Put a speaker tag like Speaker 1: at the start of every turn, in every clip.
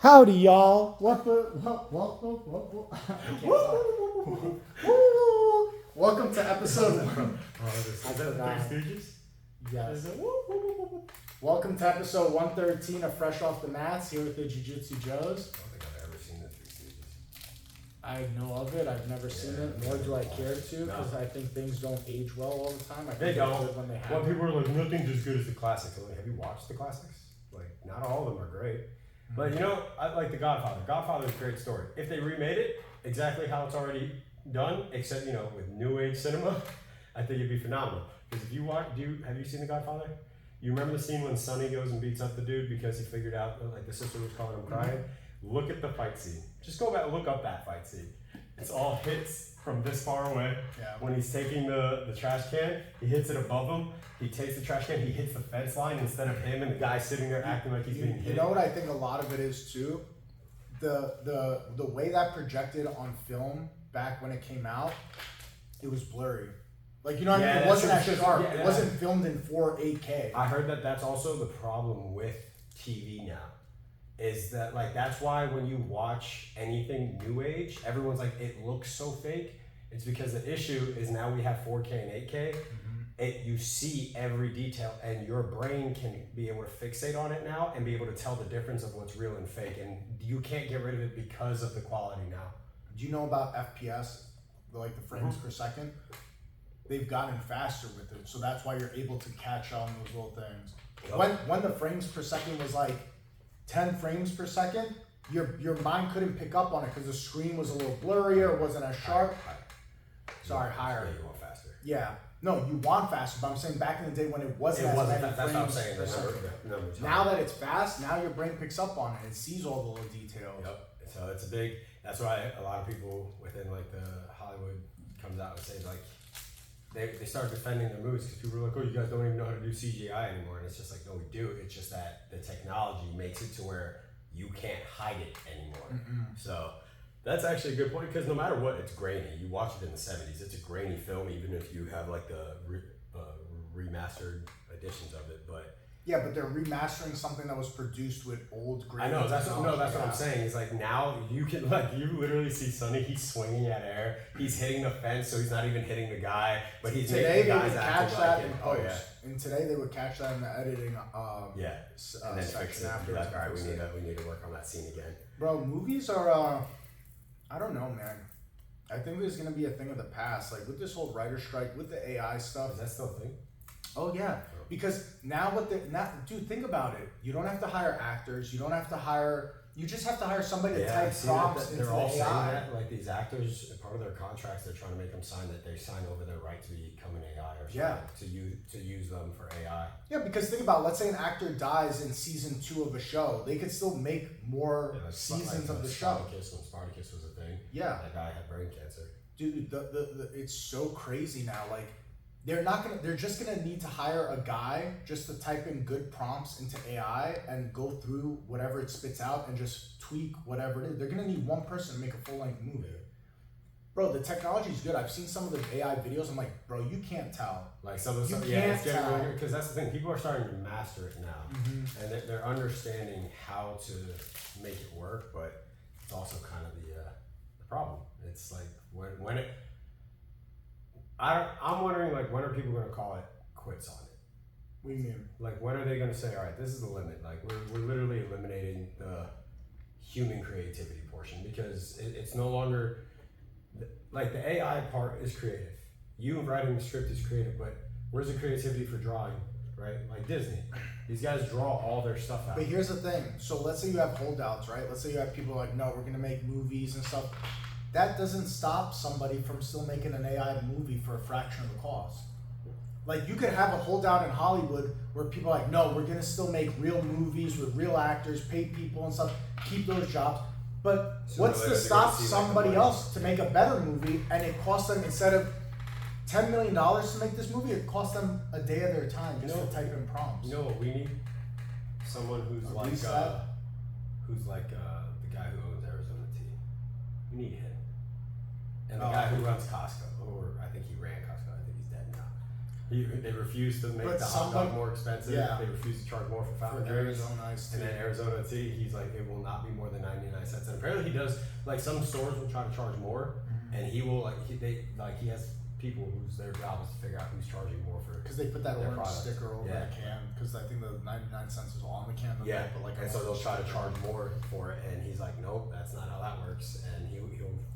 Speaker 1: Howdy, y'all. Welcome to episode one.
Speaker 2: Is that Three Stooges?
Speaker 1: Yes. Welcome to episode 113 of Fresh Off the Mats, here with the Jiu-Jitsu Joes.
Speaker 2: I don't think I've ever seen the Three Stooges.
Speaker 1: I know of it. I've never seen it, nor do I care to, because I think things don't age well all the time. I think
Speaker 2: They
Speaker 1: they're
Speaker 2: don't.
Speaker 1: good when they
Speaker 2: Well,
Speaker 1: happen.
Speaker 2: people are like, nothing's as good as the classics. I'm like, have you watched the classics? Like, not all of them are great. But you know, I like The Godfather. Godfather is a great story. If they remade it exactly how it's already done, except with new age cinema, I think it'd be phenomenal. Because if you watch, have you seen The Godfather? You remember the scene when Sonny goes and beats up the dude because he figured out like the sister was calling him crying? Look at the fight scene. Just go back and look up that fight scene. It's all hits from this far away.
Speaker 1: Yeah.
Speaker 2: When he's taking the trash can, he hits it above him. He takes the trash can, he hits the fence line instead of him and the guy sitting there acting like he's being hit.
Speaker 1: You know what I think a lot of it is too? The way that projected on film back when it came out, it was blurry. Like, you know what I mean? It wasn't as sharp. It wasn't filmed in 8K.
Speaker 2: I heard that that's also the problem with TV now. Is that like that's why when you watch anything new age, everyone's like it looks so fake. It's because the issue is now we have 4K and 8K. You see every detail, and your brain can be able to fixate on it now and be able to tell the difference of what's real and fake. And you can't get rid of it because of the quality now.
Speaker 1: Do you know about FPS, like the frames per second? They've gotten faster with it, so that's why you're able to catch on those little things.
Speaker 2: Yep.
Speaker 1: When the frames per second was like 10 frames per second, your mind couldn't pick up on it because the screen was a little blurrier, it wasn't as sharp. Sorry, higher.
Speaker 2: Yeah, you want faster.
Speaker 1: Yeah. No, you want faster, but I'm saying back in the day when it wasn't as many
Speaker 2: That's what I'm
Speaker 1: frames
Speaker 2: saying.
Speaker 1: per second.
Speaker 2: Numbers.
Speaker 1: Now that it's fast, now your brain picks up on it and sees all the little details.
Speaker 2: Yep. So it's a big. That's why a lot of people within like the Hollywood comes out and says like they start defending their movies because people are like, oh, you guys don't even know how to do CGI anymore, and it's just like, no, we do. It's just that the technology makes it to where you can't hide it anymore. So that's actually a good point because no matter what, it's grainy. You watch it in the 70s, it's a grainy film, even if you have like the remastered editions of it. But
Speaker 1: yeah, but they're remastering something that was produced with old grainy.
Speaker 2: I know that's what I'm saying. It's like now you can you literally see Sonny. He's swinging at air. He's hitting the fence, so he's not even hitting the guy, but he's
Speaker 1: today
Speaker 2: making the
Speaker 1: they would
Speaker 2: guys
Speaker 1: catch
Speaker 2: acting
Speaker 1: that
Speaker 2: like
Speaker 1: in
Speaker 2: it.
Speaker 1: post.
Speaker 2: Oh yeah.
Speaker 1: And today they would catch that in the editing.
Speaker 2: And then fix
Speaker 1: section
Speaker 2: it.
Speaker 1: after.
Speaker 2: Like, all right, we need to work on that scene again.
Speaker 1: Bro, movies are. I don't know, man. I think there's gonna be a thing of the past, like with this whole writer strike, with the AI stuff.
Speaker 2: Is that still a thing?
Speaker 1: Oh yeah, because now dude, think about it. You don't have to hire actors. You don't have to hire. You just have to hire somebody to type prompts into
Speaker 2: they're all
Speaker 1: the
Speaker 2: saying
Speaker 1: AI.
Speaker 2: that, like these actors, part of their contracts, they're trying to make them sign that they sign over their right to become an AI or something, to use them for AI.
Speaker 1: Yeah, because think about it, let's say an actor dies in season 2 of a show, they could still make more seasons of the show.
Speaker 2: When Spartacus was a thing.
Speaker 1: Yeah,
Speaker 2: that guy had brain cancer.
Speaker 1: Dude, the it's so crazy now. Like they're just gonna need to hire a guy just to type in good prompts into AI and go through whatever it spits out and just tweak whatever it is. They're gonna need one person to make a full-length movie. Bro, the technology is good. I've seen some of the AI videos. I'm like, bro, you can't tell.
Speaker 2: Like some of the stuff, it's getting really good because that's the thing. People are starting to master it now, and they're understanding how to make it work. But it's also kind of the problem. It's like when it. I'm wondering, like, when are people going to call it quits on it?
Speaker 1: What do you mean?
Speaker 2: Like, when are they going to say, all right, this is the limit? Like, we're literally eliminating the human creativity portion because it's no longer, like, the AI part is creative. You writing the script is creative, but where's the creativity for drawing, right? Like Disney. These guys draw all their stuff out.
Speaker 1: But here's the thing. So let's say you have holdouts, right? Let's say you have people like, no, we're going to make movies and stuff. That doesn't stop somebody from still making an AI movie for a fraction of the cost. Like, you could have a holdout in Hollywood where people are like, no, we're gonna still make real movies with real actors, pay people and stuff, keep those jobs. But what's to stop somebody else to make a better movie and it costs them, instead of $10 million to make this movie, it costs them a day of their time just to type in prompts.
Speaker 2: You know what we need? Someone who's the guy who owns Arizona Tea. We need him. And the guy who runs Costco, or I think he ran Costco, I think he's dead now. They refuse to make
Speaker 1: But
Speaker 2: the hot dog
Speaker 1: somebody-
Speaker 2: more expensive.
Speaker 1: Yeah.
Speaker 2: They refuse to charge more for
Speaker 1: For
Speaker 2: fountain drinks.
Speaker 1: Arizona iced
Speaker 2: And
Speaker 1: tea.
Speaker 2: then Arizona tea, he's like, it will not be more than 99 cents. And apparently he does, like some stores will try to charge more, and he will he has people whose their job is to figure out who's charging more for.
Speaker 1: Because they put that
Speaker 2: their
Speaker 1: orange
Speaker 2: product.
Speaker 1: sticker over
Speaker 2: Yeah.
Speaker 1: the can. Because I think the 99 cents is on the can. But
Speaker 2: Yeah,
Speaker 1: they put like
Speaker 2: and
Speaker 1: an
Speaker 2: so they'll
Speaker 1: orange
Speaker 2: try to
Speaker 1: sticker.
Speaker 2: charge more for it, and he's like, nope, that's not how that works, and he'll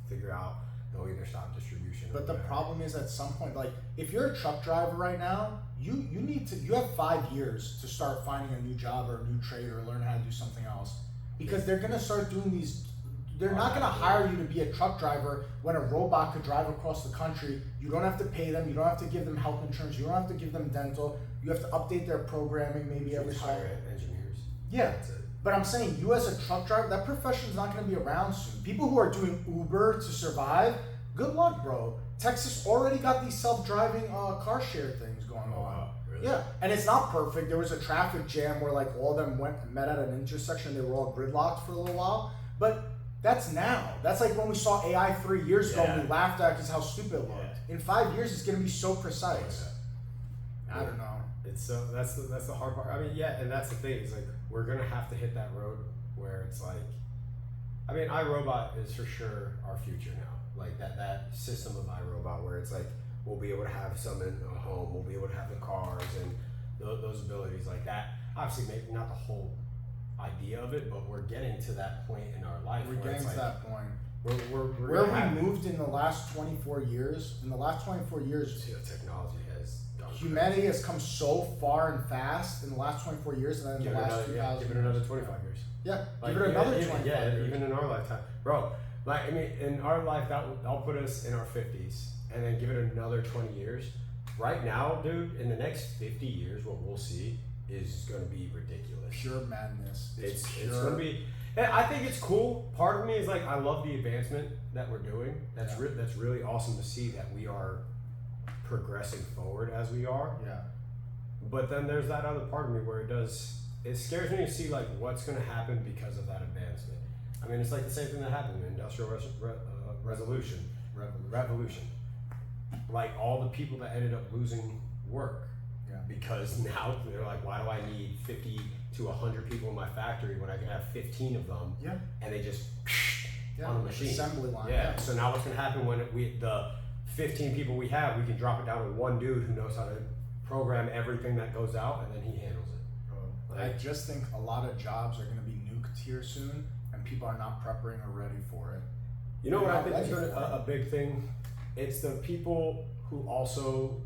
Speaker 2: figure out they'll either stop distribution. Or
Speaker 1: But the
Speaker 2: whatever.
Speaker 1: problem is at some point, like if you're a truck driver right now, you have 5 years to start finding a new job or a new trade or learn how to do something else, because they're gonna start doing these. They're not gonna hire you to be a truck driver when a robot could drive across the country. You don't have to pay them. You don't have to give them health insurance. You don't have to give them dental. You have to update their programming maybe every
Speaker 2: Just
Speaker 1: so.
Speaker 2: hire engineers.
Speaker 1: Yeah.
Speaker 2: That's it.
Speaker 1: But I'm saying you as a truck driver, that profession's not going to be around soon. People who are doing Uber to survive, good luck, bro. Texas already got these self-driving car share things going
Speaker 2: Oh,
Speaker 1: on.
Speaker 2: wow. Really?
Speaker 1: Yeah, and it's not perfect. There was a traffic jam where like all of them met at an intersection. They were all gridlocked for a little while, but that's now. That's like when we saw AI 3 years ago and we laughed at because how stupid it looked.
Speaker 2: Yeah.
Speaker 1: In 5 years, it's going to be so precise.
Speaker 2: Yeah.
Speaker 1: I don't know.
Speaker 2: It's so that's the hard part. I mean, yeah, and that's the thing. Is like we're gonna have to hit that road where it's like, I mean, iRobot is for sure our future now. Like that system of iRobot where it's like we'll be able to have some in a home, we'll be able to have the cars and those abilities like that. Obviously, maybe not the whole idea of it, but we're getting to that point in our life.
Speaker 1: We're
Speaker 2: where
Speaker 1: getting
Speaker 2: it's
Speaker 1: to
Speaker 2: like,
Speaker 1: that point.
Speaker 2: We're
Speaker 1: Where
Speaker 2: gonna have
Speaker 1: we moved in the last 24 years,
Speaker 2: technology has gone
Speaker 1: humanity has come so far and fast in the last 24 years, and then in
Speaker 2: Give
Speaker 1: the
Speaker 2: it
Speaker 1: last
Speaker 2: another,
Speaker 1: 2000
Speaker 2: give it another 25 years.
Speaker 1: Yeah,
Speaker 2: Like,
Speaker 1: give it another
Speaker 2: even,
Speaker 1: 25
Speaker 2: yeah,
Speaker 1: years.
Speaker 2: even in our lifetime, bro. Like I mean, in our life, that'll put us in our 50s, and then give it another 20 years. Right now, dude, in the next 50 years, what we'll see is going to be ridiculous.
Speaker 1: Pure madness.
Speaker 2: It's
Speaker 1: pure.
Speaker 2: going to be. And I think it's cool. Part of me is like, I love the advancement that we're doing. That's that's really awesome to see that we are progressing forward as we are.
Speaker 1: Yeah.
Speaker 2: But then there's that other part of me where it scares me to see like what's going to happen because of that advancement. I mean, it's like the same thing that happened in Industrial Revolution. Like all the people that ended up losing work.
Speaker 1: Yeah.
Speaker 2: Because now they're like, why do I need 50 to 100 people in my factory when I can have 15 of them?
Speaker 1: Yeah.
Speaker 2: And they just
Speaker 1: Yeah.
Speaker 2: on a machine.
Speaker 1: Assembly line.
Speaker 2: Yeah. So now what's going to happen when the 15 people we have, we can drop it down to one dude who knows how to program everything that goes out, and then he handles it.
Speaker 1: I just think a lot of jobs are going to be nuked here soon, and people are not preparing or ready for it.
Speaker 2: You know what I
Speaker 1: Not
Speaker 2: think is
Speaker 1: ready
Speaker 2: gonna,
Speaker 1: for
Speaker 2: a big thing? It's the people who also,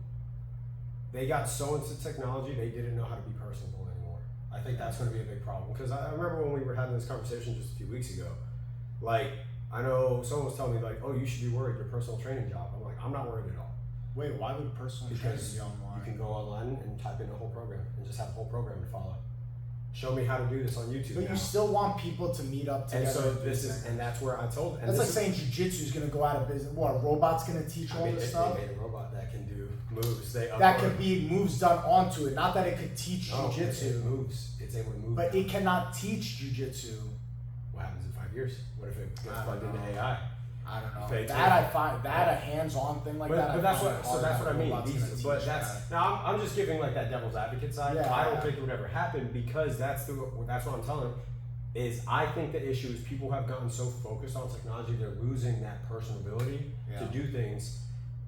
Speaker 2: they got so into technology, they didn't know how to be personable anymore. I think that's going to be a big problem. Because I remember when we were having this conversation just a few weeks ago, like, I know someone was telling me, like, oh, you should be worried, your personal training job. I'm like, I'm not worried at all.
Speaker 1: Wait, why would personal training
Speaker 2: Because
Speaker 1: be online?
Speaker 2: you can go online and type in a whole program and just have a whole program to follow. Show me how to do this on YouTube.
Speaker 1: But
Speaker 2: now.
Speaker 1: you still want people to meet up together.
Speaker 2: And so
Speaker 1: and do
Speaker 2: this is,
Speaker 1: things.
Speaker 2: and that's where I told. And
Speaker 1: That's like
Speaker 2: this
Speaker 1: saying jiu-jitsu is going to go out of business. What, a robot's going to teach all
Speaker 2: they
Speaker 1: this stuff?
Speaker 2: made a robot that can do moves. They
Speaker 1: That
Speaker 2: upload-
Speaker 1: could be moves done onto it. Not that it could teach
Speaker 2: No,
Speaker 1: jiu-jitsu.
Speaker 2: It moves. It's able to move.
Speaker 1: But
Speaker 2: now.
Speaker 1: it cannot teach jiu-jitsu.
Speaker 2: What happens in 5 years? What if it gets
Speaker 1: I
Speaker 2: plugged
Speaker 1: don't
Speaker 2: into
Speaker 1: know.
Speaker 2: AI?
Speaker 1: I don't know.
Speaker 2: Fake
Speaker 1: That
Speaker 2: it.
Speaker 1: I find that a hands-on thing like that.
Speaker 2: But
Speaker 1: I
Speaker 2: that's
Speaker 1: find
Speaker 2: what. So
Speaker 1: hard
Speaker 2: that's
Speaker 1: that
Speaker 2: what I mean.
Speaker 1: robot's gonna
Speaker 2: But
Speaker 1: teach
Speaker 2: that's
Speaker 1: that.
Speaker 2: now. I'm just giving like that devil's advocate side.
Speaker 1: Yeah,
Speaker 2: I don't
Speaker 1: yeah.
Speaker 2: think it would ever happen because that's what I'm telling. Is I think the issue is people have gotten so focused on technology they're losing that personability
Speaker 1: Yeah.
Speaker 2: to do things,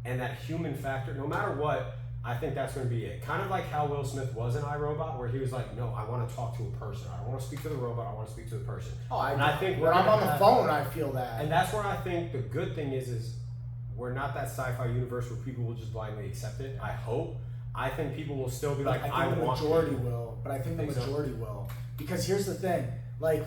Speaker 2: and that human factor. No matter what, I think that's going to be it. Kind of like how Will Smith was in iRobot, where he was like, "No, I want to talk to a person. I don't want to speak to the robot. I want to speak to the person."
Speaker 1: Oh,
Speaker 2: And I think
Speaker 1: when I'm
Speaker 2: gonna
Speaker 1: on the
Speaker 2: have-
Speaker 1: phone, I feel that.
Speaker 2: And that's where I think the good thing is we're not that sci-fi universe where people will just blindly accept it. I hope. I think people will still be like,
Speaker 1: I think the
Speaker 2: want
Speaker 1: majority
Speaker 2: people."
Speaker 1: will, but I think the
Speaker 2: Think so?
Speaker 1: majority will. Because here's the thing, like,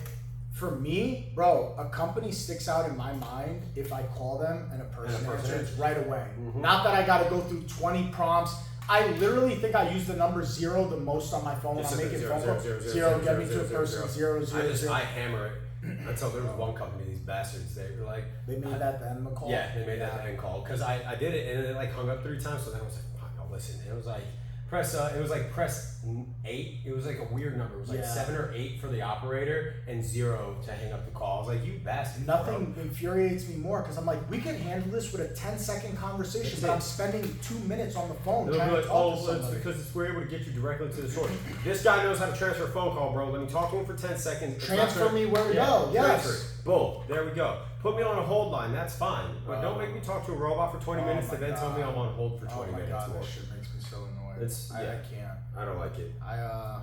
Speaker 1: for me, bro, a company sticks out in my mind if I call them and a person answers right away.
Speaker 2: Mhm.
Speaker 1: Not that I gotta go through 20 prompts. I literally think I use the number 0 the most on my phone when
Speaker 2: Just
Speaker 1: I'm
Speaker 2: hit the
Speaker 1: making
Speaker 2: 0,
Speaker 1: phone calls.
Speaker 2: 0, 0,
Speaker 1: 0,
Speaker 2: 0,
Speaker 1: get me
Speaker 2: 0,
Speaker 1: to a
Speaker 2: 0,
Speaker 1: person,
Speaker 2: 0.
Speaker 1: 0, 0,
Speaker 2: I
Speaker 1: 0.
Speaker 2: hammer it until there was one company, these bastards, they were like,
Speaker 1: They made that the end of the call?
Speaker 2: yeah, they made that end call because I did it and it like hung up 3 times. So then I was like, "Fuck, I'll listen." And it was like Press. It was like press 8. It was like a weird number. It was like 7 or 8 for the operator and 0 to hang up the call. I was like, you bastard.
Speaker 1: Nothing infuriates me more because I'm like, we can handle this with a 10-second conversation, but I'm spending 2 minutes on the phone
Speaker 2: They'll
Speaker 1: trying
Speaker 2: be
Speaker 1: to
Speaker 2: like,
Speaker 1: talk to
Speaker 2: oh,
Speaker 1: somebody.
Speaker 2: it's because we're able to get you directly to the source. This guy knows how to transfer a phone call, bro. Let me talk to him for 10 seconds. It's
Speaker 1: Transfer me where we go. Yes.
Speaker 2: Transfer it. Boom. There we go. Put me on a hold line. That's fine. But don't make me talk to a robot for 20 minutes and then tell me I'm on hold for 20 minutes.
Speaker 1: God,
Speaker 2: more.
Speaker 1: that shit makes me so annoyed. I can't.
Speaker 2: I don't like it.
Speaker 1: I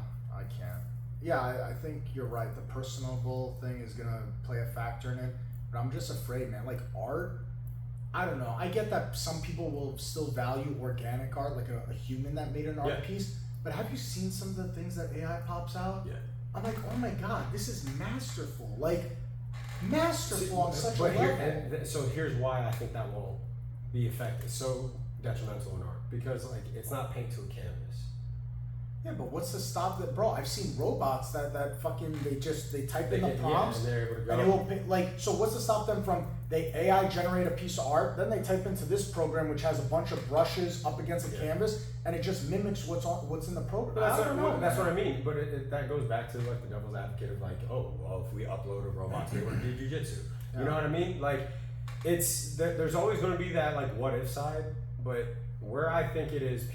Speaker 1: can't. Yeah, I think you're right. The personable thing is gonna play a factor in it, but I'm just afraid, man. Like art, I don't know. I get that some people will still value organic art, like a human that made an art piece. But have you seen some of the things that AI pops out?
Speaker 2: Yeah.
Speaker 1: I'm like, oh my god, this is masterful. Like masterful on such a level.
Speaker 2: So here's why I think that won't be effective. So detrimental in art because like it's not paint to a canvas.
Speaker 1: Yeah, but what's to stop that, bro? I've seen robots that fucking they type in the prompts
Speaker 2: and they're able to go.
Speaker 1: and it will pick, like, so what's to stop them from they AI generate a piece of art, then they type into this program which has a bunch of brushes up against a canvas and it just mimics what's in the program.
Speaker 2: But that's what I mean. But that goes back to like the devil's advocate of like, oh well, if we upload a robot to be able to do jujitsu, you know what I mean? Like, it's there's always going to be that like what if side, but where I think it is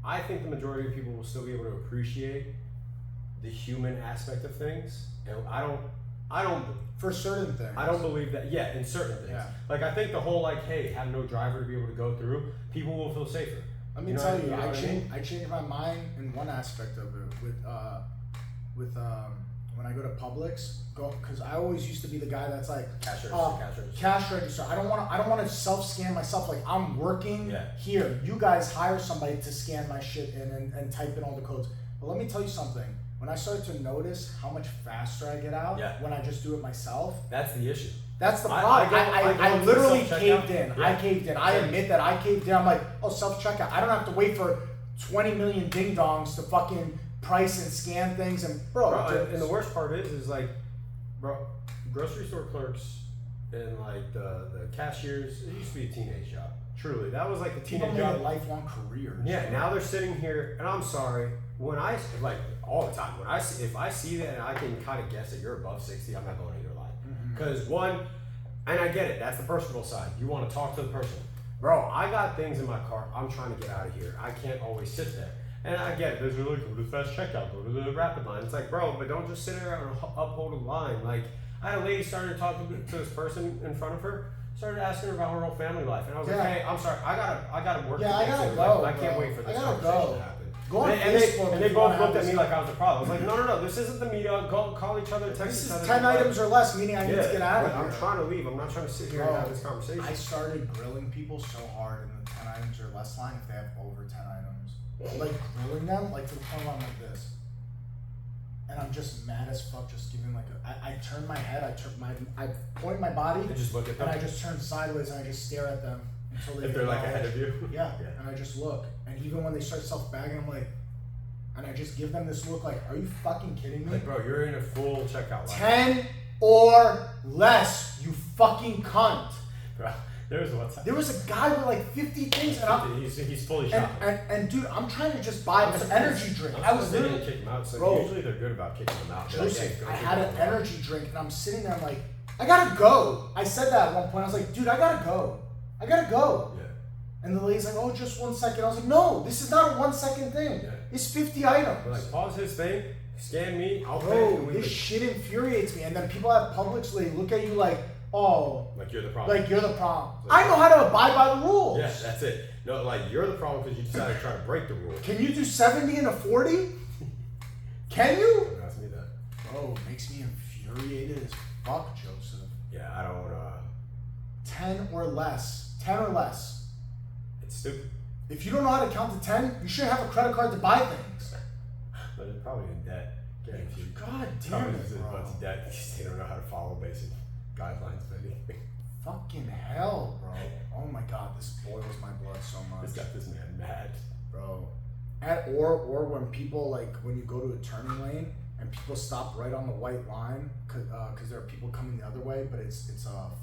Speaker 2: I think the majority of people will still be able to appreciate the human aspect of things, and I don't
Speaker 1: for certain things.
Speaker 2: I don't believe that. Yeah, in certain things. Yeah. Like I think the whole like, hey, have no driver to be able to go through, people will feel safer.
Speaker 1: Let me tell you, I changed my mind in one aspect of it with when I go to Publix, because I always used to be the guy that's like cash register. I don't want to self-scan myself. Like I'm working here. You guys hire somebody to scan my shit in and type in all the codes. But let me tell you something. When I started to notice how much faster I get out when I just do it myself,
Speaker 2: that's the issue.
Speaker 1: That's the problem. I literally caved in.
Speaker 2: Yeah.
Speaker 1: I caved in. I admit that I caved in. I'm like, oh, self-checkout. I don't have to wait for 20 million ding-dongs to fucking price and scan things. And
Speaker 2: and the worst part is like, bro, grocery store clerks and like the cashiers, it used to be a teenage job. Truly, that was like a teenage job.
Speaker 1: A lifelong career.
Speaker 2: Yeah, now they're sitting here, and I'm sorry, when I, like, all the time, if I see that and I can kind of guess that you're above 60, I'm not going to your line. Because one, and I get it, that's the personal side. You want to talk to the person. Bro, I got things in my car, I'm trying to get out of here. I can't always sit there. And I get it, there's really go to the fast checkout, go to the rapid line. It's like, bro, but don't just sit there and uphold a line. Like, I had a lady started talking to this person in front of her, started asking her about her whole family life, and I was like, hey, I'm sorry, I gotta work.
Speaker 1: Yeah, I gotta go.
Speaker 2: Like, I can't wait for this conversation to happen.
Speaker 1: Go on
Speaker 2: and they both looked at me like I was a problem. I was like, no, this isn't the media. Go call each other, text each other.
Speaker 1: This is 10 items or less, meaning I need to get out of here.
Speaker 2: I'm trying to leave. I'm not trying to sit here and have this conversation.
Speaker 1: I started grilling people so hard in the 10 items or less line if they have over 10 items. Like grilling them, like to the point where I'm like this. And I'm just mad as fuck, just giving like I turn my head, I point my body,
Speaker 2: and just look at them.
Speaker 1: And I just turn sideways and I just stare at them until they.
Speaker 2: If they're like ahead of you.
Speaker 1: Yeah, and I just look, and even when they start self-bagging, I'm like, and I just give them this look like, are you fucking kidding me?
Speaker 2: Like, bro, you're in a full checkout line.
Speaker 1: 10 or less, you fucking cunt.
Speaker 2: Bro,
Speaker 1: there was a guy with like 50 things, and
Speaker 2: he's fully shopping.
Speaker 1: And dude, I'm trying to just buy this energy drink. I was literally
Speaker 2: kick him out. So
Speaker 1: bro,
Speaker 2: usually they're good about kicking them out.
Speaker 1: Joseph, I had an energy drink, and I'm sitting there, I'm like, I gotta go. I said that at one point. I was like, dude, I gotta go.
Speaker 2: Yeah.
Speaker 1: And the lady's like, oh, just 1 second. I was like, no, this is not a 1 second thing. Yeah. It's 50 items.
Speaker 2: We're like, pause his thing, scan me, I'll pay.
Speaker 1: Bro, this shit infuriates me. And then people at Publix, they look at you like, oh.
Speaker 2: Like you're the problem.
Speaker 1: I know how to abide by the rules.
Speaker 2: Yeah, that's it. No, like you're the problem because you decided to try to break the rules.
Speaker 1: Can you do 70 and a 40? Can you?
Speaker 2: Don't ask me that.
Speaker 1: Bro, it makes me infuriated as fuck, Joseph.
Speaker 2: Yeah, I don't
Speaker 1: 10 or less. 10 or less.
Speaker 2: It's stupid.
Speaker 1: If you don't know how to count to 10, you should have a credit card to buy things.
Speaker 2: But they're probably in debt. Guaranteed.
Speaker 1: God damn it, bro.
Speaker 2: Probably in debt because they don't know how to follow basic guidelines of anything.
Speaker 1: Fucking hell, bro. Oh my god, this boils my blood so much.
Speaker 2: This got this man mad.
Speaker 1: Bro. Or when people, like, when you go to a turning lane and people stop right on the white line because there are people coming the other way, but it's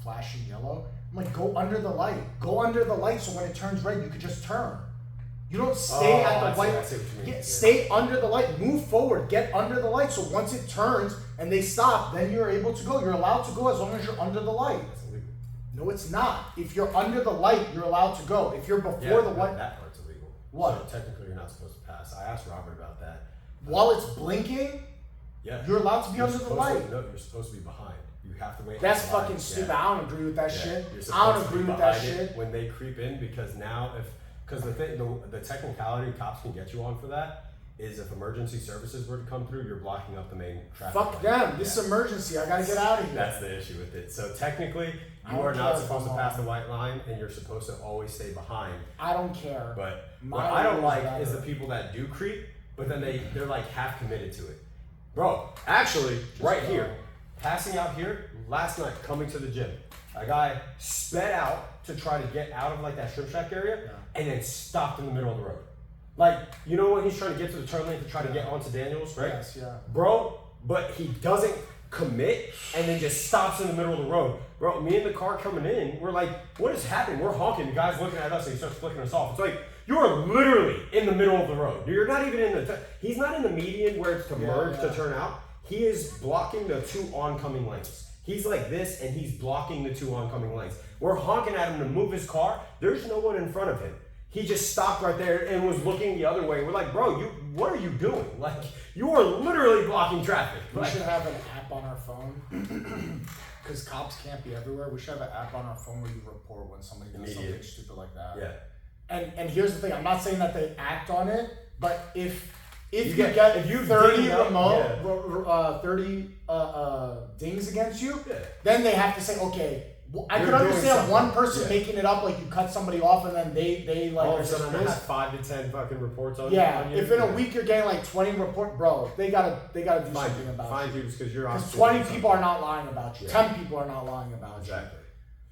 Speaker 1: flashing yellow. I'm like, go under the light. Go under the light so when it turns red, you could just turn. You don't stay at the
Speaker 2: I
Speaker 1: white.
Speaker 2: see what you mean. Yeah.
Speaker 1: Stay under the light. Move forward. Get under the light. So once it turns and they stop, then you're able to go. You're allowed to go as long as you're under the light.
Speaker 2: That's illegal.
Speaker 1: No, it's not. If you're under the light, you're allowed to go. If you're before the white,
Speaker 2: that part's illegal.
Speaker 1: What?
Speaker 2: So technically, you're not supposed to pass. I asked Robert about that.
Speaker 1: while it's blinking,
Speaker 2: Yeah.
Speaker 1: you're allowed to be under the light.
Speaker 2: No, you're supposed to be behind. You have to wait.
Speaker 1: That's
Speaker 2: in line.
Speaker 1: fucking stupid.
Speaker 2: Yeah.
Speaker 1: I don't agree with that
Speaker 2: Yeah.
Speaker 1: shit.
Speaker 2: You're
Speaker 1: I
Speaker 2: supposed
Speaker 1: don't
Speaker 2: to
Speaker 1: agree
Speaker 2: be
Speaker 1: with that
Speaker 2: behind it
Speaker 1: shit.
Speaker 2: when they creep in, because now because the technicality cops can get you on for that is if emergency services were to come through, you're blocking up the main traffic.
Speaker 1: Fuck
Speaker 2: lane.
Speaker 1: them. This is emergency. I gotta get out of here.
Speaker 2: That's the issue with it. So technically,
Speaker 1: I
Speaker 2: you
Speaker 1: don't
Speaker 2: are not
Speaker 1: care if
Speaker 2: supposed to
Speaker 1: I'm
Speaker 2: pass
Speaker 1: on.
Speaker 2: the white line, and you're supposed to always stay behind.
Speaker 1: I don't care.
Speaker 2: But
Speaker 1: My
Speaker 2: what I don't
Speaker 1: rule's
Speaker 2: like
Speaker 1: better.
Speaker 2: is the people that do creep, but then they're like half committed to it. Bro, actually, right
Speaker 1: go.
Speaker 2: here, passing out here, last night coming to the gym, a guy sped out to try to get out of like that shrimp shack area, and then stopped in the middle of the road. Like, you know when he's trying to get to the turn lane to try to get onto Daniels, right?
Speaker 1: Yes, yeah.
Speaker 2: Bro, but he doesn't commit and then just stops in the middle of the road. Bro, me and the car coming in, we're like, what is happening? We're honking. The guy's looking at us and he starts flicking us off. It's like, you are literally in the middle of the road. You're not even in he's not in the median where it's to merge to turn out. He is blocking the two oncoming lanes. He's like this and he's blocking the two oncoming lanes. We're honking at him to move his car. There's no one in front of him. He just stopped right there and was looking the other way. We're like, bro, what are you doing? Like, you are literally blocking traffic.
Speaker 1: We
Speaker 2: Like,
Speaker 1: should have an app on our phone. Because cops can't be everywhere. We should have an app on our phone where you report when somebody does something
Speaker 2: Immediate.
Speaker 1: stupid like that.
Speaker 2: yeah.
Speaker 1: And here's the thing. I'm not saying that they act on it, but if you
Speaker 2: get-
Speaker 1: get
Speaker 2: if you
Speaker 1: 30
Speaker 2: ding up,
Speaker 1: remote, 30 dings against you,
Speaker 2: Yeah.
Speaker 1: then they have to say, okay. I
Speaker 2: You're
Speaker 1: could
Speaker 2: doing
Speaker 1: understand
Speaker 2: something.
Speaker 1: one person
Speaker 2: Yeah.
Speaker 1: making it up, like you cut somebody off and then they like
Speaker 2: All of
Speaker 1: are
Speaker 2: a sudden, I
Speaker 1: just
Speaker 2: have 5 to 10 fucking reports on
Speaker 1: yeah.
Speaker 2: on you.
Speaker 1: If in a week you're getting like 20 report, bro, they gotta do something about it.
Speaker 2: Find you because you're
Speaker 1: Because
Speaker 2: obviously
Speaker 1: 20
Speaker 2: doing
Speaker 1: people are
Speaker 2: something.
Speaker 1: not lying about you.
Speaker 2: Yeah.
Speaker 1: 10 people are not lying about
Speaker 2: Exactly.
Speaker 1: you.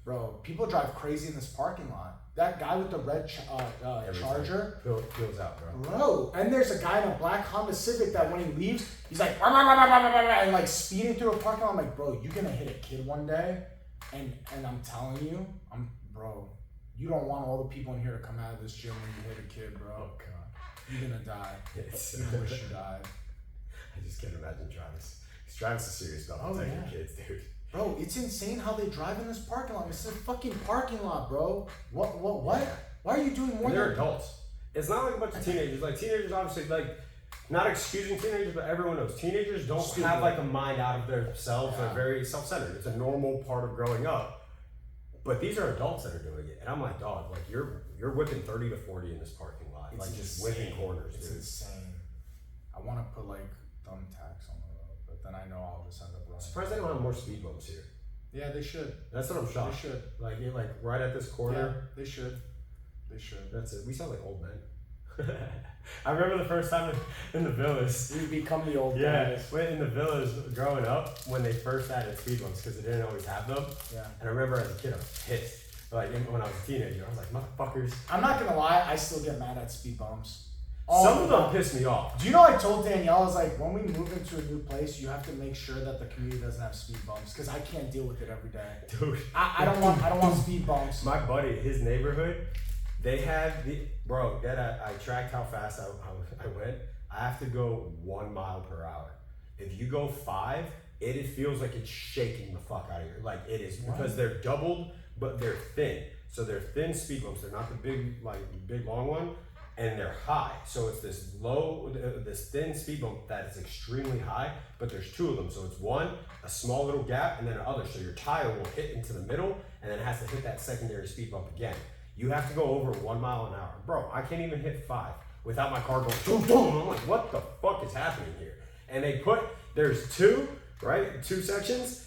Speaker 1: Bro, people drive crazy in this parking lot. That guy with the red
Speaker 2: Every
Speaker 1: Charger.
Speaker 2: time. Feels out, bro.
Speaker 1: Bro, and there's a guy in a black Honda Civic that when he leaves, he's like, "Rah, rah, rah, rah, rah, rah, rah," and like speeding through a parking lot. I'm like, bro, you're gonna hit a kid one day. And I'm telling you, bro, you don't want all the people in here to come out of this gym when you hit a kid, bro.
Speaker 2: Oh, God.
Speaker 1: You're gonna die.
Speaker 2: It's-
Speaker 1: You wish you died.
Speaker 2: I just can't imagine Travis. Because Travis is serious about
Speaker 1: Oh,
Speaker 2: protecting
Speaker 1: yeah.
Speaker 2: kids, dude.
Speaker 1: Bro, it's insane how they drive in this parking lot. It's a fucking parking lot, bro. What? Why are you doing more
Speaker 2: And they're
Speaker 1: than
Speaker 2: adults. It's not like a bunch of teenagers. Like, teenagers, obviously, like, not excusing teenagers, but everyone knows teenagers don't
Speaker 1: Stupid.
Speaker 2: have like a mind out of themselves.
Speaker 1: Yeah.
Speaker 2: They're very self-centered. It's a normal part of growing up. But these are adults that are doing it, and I'm like, dog, like you're whipping 30 to 40 in this parking lot,
Speaker 1: It's
Speaker 2: like just
Speaker 1: insane.
Speaker 2: whipping corners,
Speaker 1: It's
Speaker 2: dude.
Speaker 1: insane. I want to put like thumbtacks on the road, but then I know I'll just end up running.
Speaker 2: Surprised they don't have more speed bumps here.
Speaker 1: Yeah, they should.
Speaker 2: That's what I'm
Speaker 1: They
Speaker 2: shocked.
Speaker 1: should.
Speaker 2: Like right at this corner.
Speaker 1: Yeah, they should. They should.
Speaker 2: That's it. We sound like old men. I remember the first time in the Villas.
Speaker 1: We become the old
Speaker 2: Yeah,
Speaker 1: guys.
Speaker 2: in the Villas growing up when they first added speed bumps because they didn't always have them.
Speaker 1: Yeah.
Speaker 2: And I remember as a kid I was pissed. Like when I was a teenager, I was like, motherfuckers.
Speaker 1: I'm not gonna lie, I still get mad at speed bumps.
Speaker 2: Some of them
Speaker 1: time.
Speaker 2: piss me off.
Speaker 1: Do you know I told Danielle, I was like, when we move into a new place, you have to make sure that the community doesn't have speed bumps because I can't deal with it every day.
Speaker 2: Dude.
Speaker 1: I don't want speed bumps.
Speaker 2: My buddy, his neighborhood, they had I tracked how fast I went. I have to go 1 mile per hour. If you go 5, it feels like it's shaking the fuck out of you. Like it is because they're doubled, but they're thin. So they're thin speed bumps. They're not the big long one, and they're high. So it's this thin speed bump that is extremely high, but there's 2 of them. So it's one, a small little gap, and then another. So your tire will hit into the middle, and then it has to hit that secondary speed bump again. You have to go over 1 mile an hour. Bro, I can't even hit 5 without my car going boom, boom. I'm like, what the fuck is happening here? And there's 2, right? 2 sections.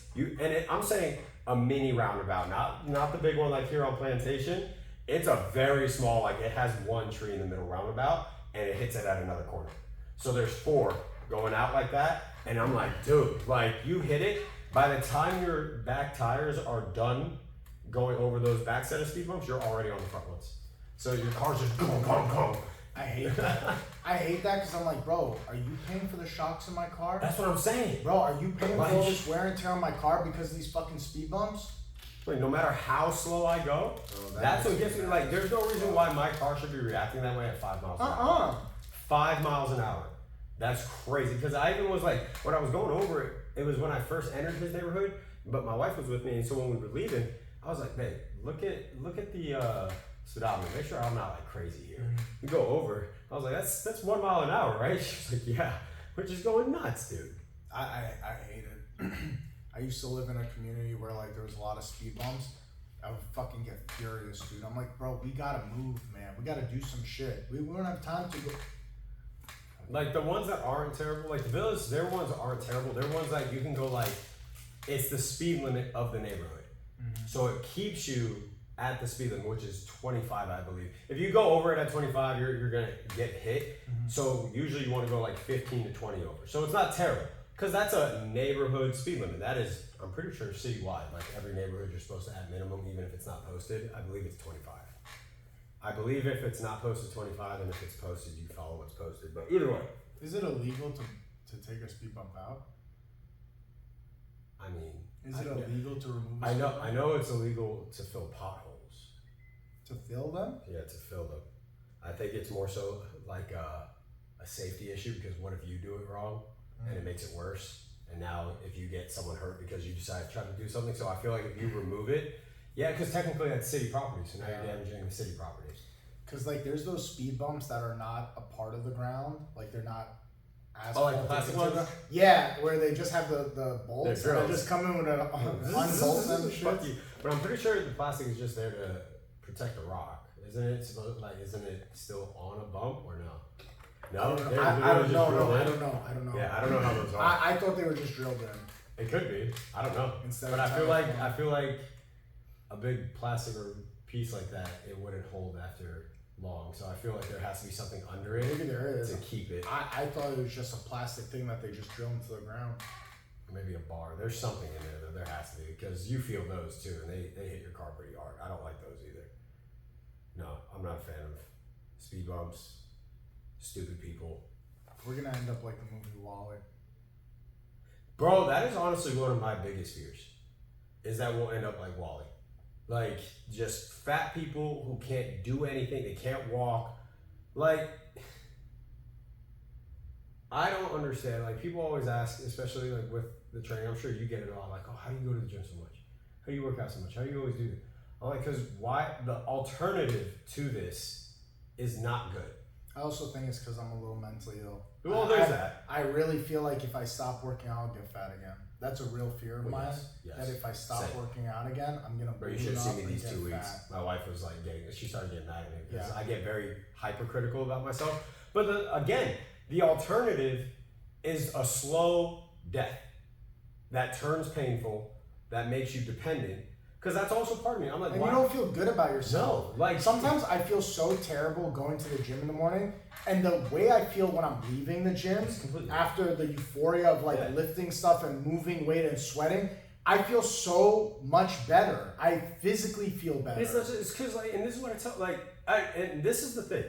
Speaker 2: I'm saying a mini roundabout, not the big one like here on Plantation. It's a very small, like it has 1 tree in the middle roundabout and it hits it at another corner. So there's 4 going out like that. And I'm like, dude, like you hit it. By the time your back tires are done going over those back set of speed bumps, you're already on the front ones. So your car's just go, go, go.
Speaker 1: I hate that. I hate that because I'm like, bro, are you paying for the shocks in my car?
Speaker 2: That's what I'm saying.
Speaker 1: Bro, are you paying for
Speaker 2: Like-
Speaker 1: all this wear and tear on my car because of these fucking speed bumps?
Speaker 2: Like, no matter how slow I go, that's what gets me. Like, there's no reason why my car should be reacting that way at 5 miles an hour. 5 miles an hour. That's crazy. Because I even was like, when I was going over it, it was when I first entered his neighborhood, but my wife was with me, and so when we were leaving, I was like, babe, look at the speedometer. Make sure I'm not like crazy here. We go over. I was like, that's 1 mile an hour, right? She's like, yeah. We're just going nuts, dude.
Speaker 1: I hate it. I used to live in a community where like there was a lot of speed bumps. I would fucking get furious, dude. I'm like, bro, we gotta move, man. We gotta do some shit. We don't have time to go.
Speaker 2: Like the ones that aren't terrible, like the Village, their ones aren't terrible. They're ones that you can go like, it's the speed limit of the neighborhood. So it keeps you at the speed limit, which is 25, I believe. If you go over it at 25, you're gonna get hit. So usually you want to go like 15 to 20 over. So it's not terrible, because that's a neighborhood speed limit. That is, I'm pretty sure citywide. Like every neighborhood, you're supposed to have minimum, even if it's not posted. I believe it's 25. I believe if it's not posted 25, and if it's posted, you follow what's posted. But either way.
Speaker 1: Is it illegal to take a speed bump out?
Speaker 2: I mean,
Speaker 1: is it illegal to remove?
Speaker 2: I know it's illegal to fill potholes.
Speaker 1: To fill them?
Speaker 2: Yeah, to fill them. I think it's more so like a safety issue, because what if you do it wrong and it makes it worse? And now if you get someone hurt because you decide to try to do something, so I feel like if you remove it, yeah, because technically that's city property, so now you're damaging the city property.
Speaker 1: Because like there's those speed bumps that are not a part of the ground, like they're not asphalt.
Speaker 2: Oh, like the plastic ones?
Speaker 1: Yeah, where they just have the bolts and they just come in with an unbolt them shit.
Speaker 2: But I'm pretty sure the plastic is just there to protect the rock. Isn't it supposed, like, isn't it still on a bump or no? No,
Speaker 1: I don't know.
Speaker 2: Yeah, I don't know how those are.
Speaker 1: I thought they were just drilled in.
Speaker 2: It could be. I don't know. But I feel like a big plastic or piece like that, it wouldn't hold after long. So I feel like there has to be something under it.
Speaker 1: Maybe there is
Speaker 2: to keep it.
Speaker 1: I thought it was just a plastic thing that they just drill into the ground.
Speaker 2: Maybe a bar. There's something in there that there has to be, because you feel those too, and they hit your car pretty hard. I don't like those either. No, I'm not a fan of speed bumps, stupid people.
Speaker 1: We're gonna end up like the movie Wall-E.
Speaker 2: Bro, that is honestly one of my biggest fears, is that we'll end up like Wall-E. Like, just fat people who can't do anything, they can't walk. Like, I don't understand. Like, people always ask, especially like with the training, I'm sure you get it all, like, oh, how do you go to the gym so much? How do you work out so much? How do you always do that? I'm like, because why? The alternative to this is not good.
Speaker 1: I also think it's because I'm a little mentally ill.
Speaker 2: Well, there's that.
Speaker 1: I really feel like if I stop working out, I'll get fat again. That's a real fear of mine.
Speaker 2: Yes.
Speaker 1: That if I stop working out again, I'm gonna.
Speaker 2: Bro, you should have seen me these 2 weeks. My wife was like she started getting mad at me because I get very hypercritical about myself. But again, the alternative is a slow death that turns painful, that makes you dependent. Because that's also part of me. I'm like,
Speaker 1: and you don't feel good about yourself.
Speaker 2: No, like
Speaker 1: sometimes I feel so terrible going to the gym in the morning, and the way I feel when I'm leaving the gym after the euphoria of like lifting stuff and moving weight and sweating, I feel so much better. I physically feel better.
Speaker 2: It's because like, and this is what I tell and this is the thing.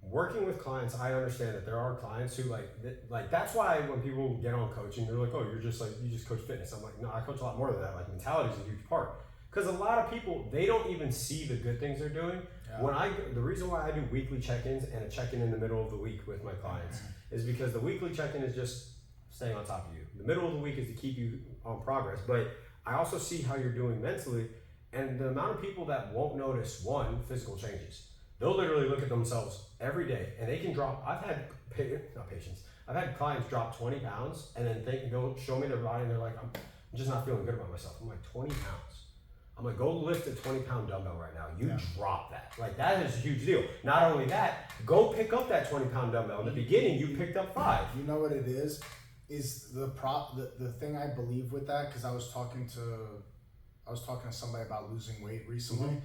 Speaker 2: Working with clients, I understand that there are clients who like that's why when people get on coaching, they're like, oh, you just coach fitness. I'm like, no, I coach a lot more than that. Like, mentality is a huge part. Because a lot of people, they don't even see the good things they're doing. Yeah. The reason why I do weekly check-ins and a check-in in the middle of the week with my clients is because the weekly check-in is just staying on top of you. The middle of the week is to keep you on progress. But I also see how you're doing mentally, and the amount of people that won't notice, one, physical changes. They'll literally look at themselves every day, and they can drop. I've had clients drop 20 pounds, and then they'll show me their body, and they're like, I'm just not feeling good about myself. I'm like, 20 pounds. I'm like, go lift a 20-pound dumbbell right now. You drop that. Like, that is a huge deal. Not only that, go pick up that 20-pound dumbbell. In the beginning, you picked up 5.
Speaker 1: You know what it is? Is the thing I believe with that, because I was talking to somebody about losing weight recently. Mm-hmm.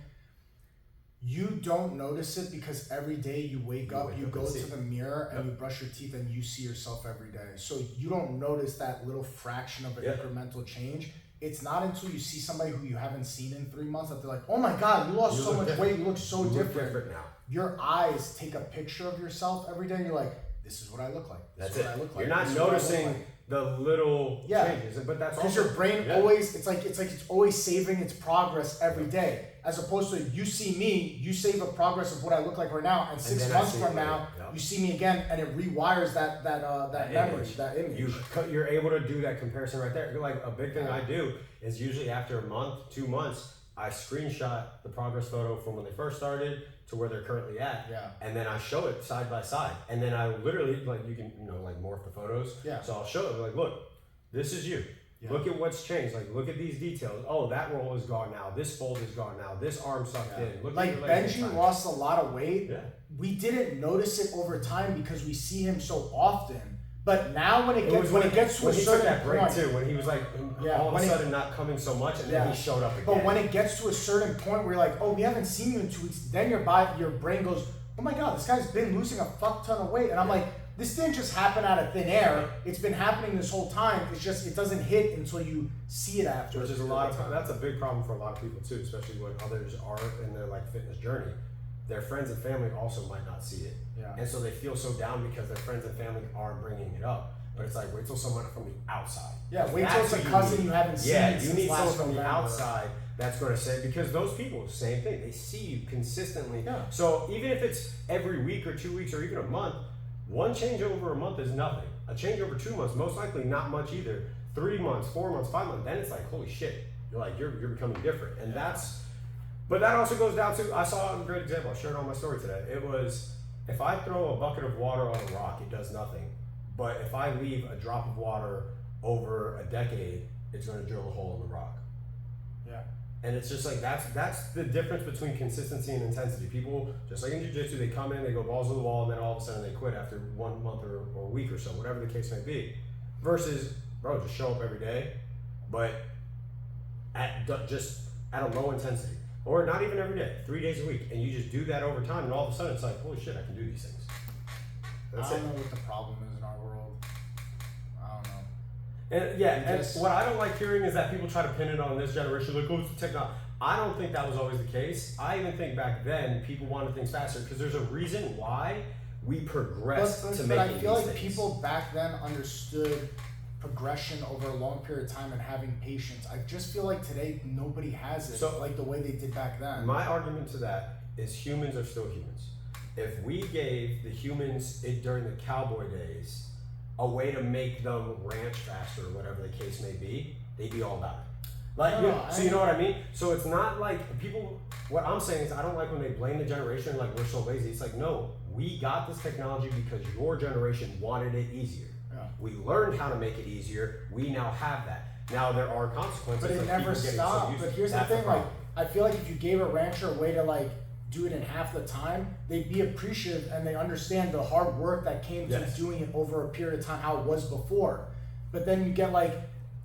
Speaker 1: You don't notice it because every day you wake up, you go to the mirror and you brush your teeth and you see yourself every day. So you don't notice that little fraction of an incremental change. It's not until you see somebody who you haven't seen in 3 months that they're like, oh my God, you lost so much weight, you look so different now. Your eyes take a picture of yourself every day and you're like, this is what I look like.
Speaker 2: That's it. You're not noticing the little
Speaker 1: Yeah.
Speaker 2: changes. But that's
Speaker 1: Because
Speaker 2: also
Speaker 1: your brain
Speaker 2: yeah.
Speaker 1: always, it's like it's always saving its progress every day, as opposed to you see me, you save a progress of what I look like right now, and 6
Speaker 2: then I
Speaker 1: months
Speaker 2: see
Speaker 1: from
Speaker 2: it
Speaker 1: now,
Speaker 2: later. Yep.
Speaker 1: you see me again, and it rewires that memory,
Speaker 2: image.
Speaker 1: that image.
Speaker 2: You're able to do that comparison right there. Like a big thing I do is usually after a month, 2 months, I screenshot the progress photo from when they first started to where they're currently at.
Speaker 1: Yeah.
Speaker 2: And then I show it side by side. And then I literally, like, you can, like morph the photos.
Speaker 1: Yeah.
Speaker 2: So I'll show it, like, look, this is you.
Speaker 1: Yeah.
Speaker 2: Look at what's changed. Like, look at these details. Oh, that roll is gone now. This fold is gone now. This arm sucked in. Look
Speaker 1: Like
Speaker 2: at your legs
Speaker 1: Benji
Speaker 2: this time.
Speaker 1: lost a lot of weight.
Speaker 2: Yeah.
Speaker 1: We didn't notice it over time because we see him so often. But now when it gets to a
Speaker 2: when he took
Speaker 1: certain
Speaker 2: that break
Speaker 1: point,
Speaker 2: too, when he was like all of a sudden not coming so much, and then he showed up again.
Speaker 1: But when it gets to a certain point where you're like, oh, we haven't seen you in 2 weeks, then your brain goes, oh my god, this guy's been losing a fuck ton of weight, and I'm like, this didn't just happen out of thin air. It's been happening this whole time. It's just it doesn't hit until you see it after.
Speaker 2: Which is a lot of time. That's a big problem for a lot of people too, especially when others are in their like fitness journey. Their friends and family also might not see it, and so they feel so down because their friends and family aren't bringing it up. But it's like, wait till someone from the outside.
Speaker 1: Yeah, wait till it's a cousin you haven't seen.
Speaker 2: Yeah, you
Speaker 1: since
Speaker 2: need
Speaker 1: last
Speaker 2: someone from the
Speaker 1: November.
Speaker 2: outside that's going to say, because those people, same thing, they see you consistently.
Speaker 1: Yeah.
Speaker 2: So even if it's every week or 2 weeks or even a month, one change over a month is nothing. A change over 2 months, most likely not much either. 3 months, 4 months, 5 months, then it's like, holy shit, you're becoming different. And but that also goes down to, I saw a great example, I shared it on my story today. It was, if I throw a bucket of water on a rock, it does nothing. But if I leave a drop of water over a decade, it's going to drill a hole in the rock.
Speaker 1: Yeah.
Speaker 2: And it's just like, that's the difference between consistency and intensity. People, just like in jiu-jitsu, they come in, they go balls to the wall, and then all of a sudden they quit after 1 month or a week or so, whatever the case may be. Versus, bro, just show up every day, but just at a low intensity. Or not even every day, 3 days a week. And you just do that over time, and all of a sudden it's like, holy shit, I can do these things. That's
Speaker 1: I don't know what the problem is in our world. I don't know.
Speaker 2: And and what I don't like hearing is that people try to pin it on this generation, like, oh, it's the technology. I don't think that was always the case. I even think back then people wanted things faster because there's a reason why we progressed to making these things.
Speaker 1: But I feel like people back then understood progression over a long period of time and having patience. I just feel like today nobody has it like the way they did back then.
Speaker 2: My argument to that is humans are still humans. If we gave the humans during the cowboy days a way to make them ranch faster or whatever the case may be, they'd be all about it. Like, so you know what I mean? So it's not like people, what I'm saying is I don't like when they blame the generation like we're so lazy. It's like, no, we got this technology because your generation wanted it easier.
Speaker 1: Yeah.
Speaker 2: We learned how to make it easier. We now have that. Now there are consequences.
Speaker 1: But it
Speaker 2: like
Speaker 1: never
Speaker 2: people getting
Speaker 1: stopped.
Speaker 2: so used.
Speaker 1: But here's the
Speaker 2: That's
Speaker 1: thing, like,
Speaker 2: problem.
Speaker 1: I feel like if you gave a rancher a way to like do it in half the time, they'd be appreciative and they understand the hard work that came to doing it over a period of time, how it was before. But then you get like,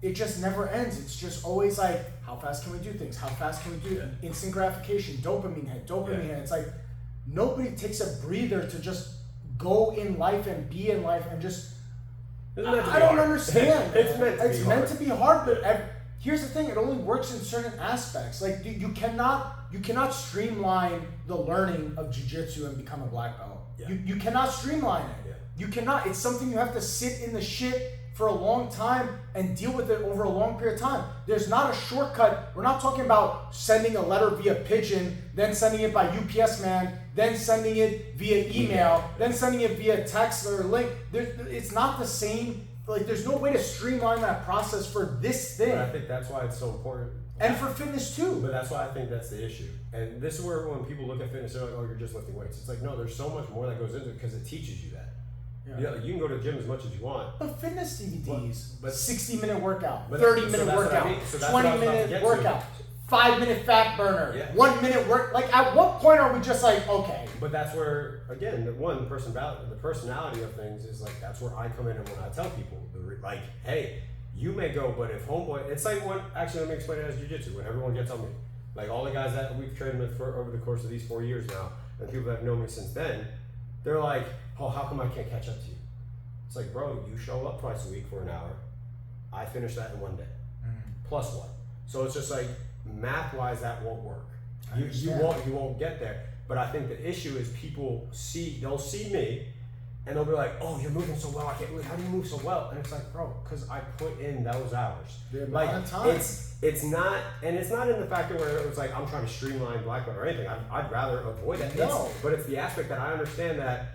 Speaker 1: it just never ends. It's just always like, how fast can we do things? How fast can we do it? Instant gratification, dopamine hit. It's like, nobody takes a breather to just go in life and be in life and just, I don't understand.
Speaker 2: It's meant to be hard.
Speaker 1: But here's the thing: it only works in certain aspects. Like you cannot streamline the learning of jiu-jitsu and become a black belt.
Speaker 2: Yeah.
Speaker 1: You cannot streamline it.
Speaker 2: Yeah.
Speaker 1: You cannot. It's something you have to sit in the shit for a long time and deal with it over a long period of time. There's not a shortcut. We're not talking about sending a letter via pigeon, then sending it by UPS man, then sending it via email, then sending it via text or link. It's not the same. Like, there's no way to streamline that process for this thing.
Speaker 2: But I think that's why it's so important.
Speaker 1: And for fitness too.
Speaker 2: But that's why I think that's the issue. And this is where when people look at fitness, they're like, oh, you're just lifting weights. It's like, no, there's so much more that goes into it because it teaches you that. Yeah, you can go to the gym as much as you want.
Speaker 1: But fitness DVDs,
Speaker 2: but
Speaker 1: 60-minute workout,
Speaker 2: but
Speaker 1: 30-minute workout, 20-minute workout, 5-minute fat burner, 1 minute work. Like, at what point are we just like, okay?
Speaker 2: But that's where, again, the personality of things is like, that's where I come in and when I tell people, like, hey, you may go, but if homeboy, it's like what, actually, let me explain it as jiu-jitsu, when everyone gets on me. Like, all the guys that we've trained with for over the course of these 4 years now, and people that have known me since then, they're like, oh, how come I can't catch up to you? It's like, bro, you show up twice a week for an hour. I finish that in 1 day. Plus one. So it's just like, math-wise, that won't work. You won't get there. But I think the issue is they'll see me, And they'll be like, "Oh, you're moving so well. I can't believe how do you move so well?" And it's like, bro, because I put in those hours.
Speaker 1: The amount
Speaker 2: Like
Speaker 1: of time.
Speaker 2: it's not, and it's not in the factor where it was like I'm trying to streamline black belt or anything. I'd rather avoid that.
Speaker 1: No.
Speaker 2: But it's the aspect that I understand that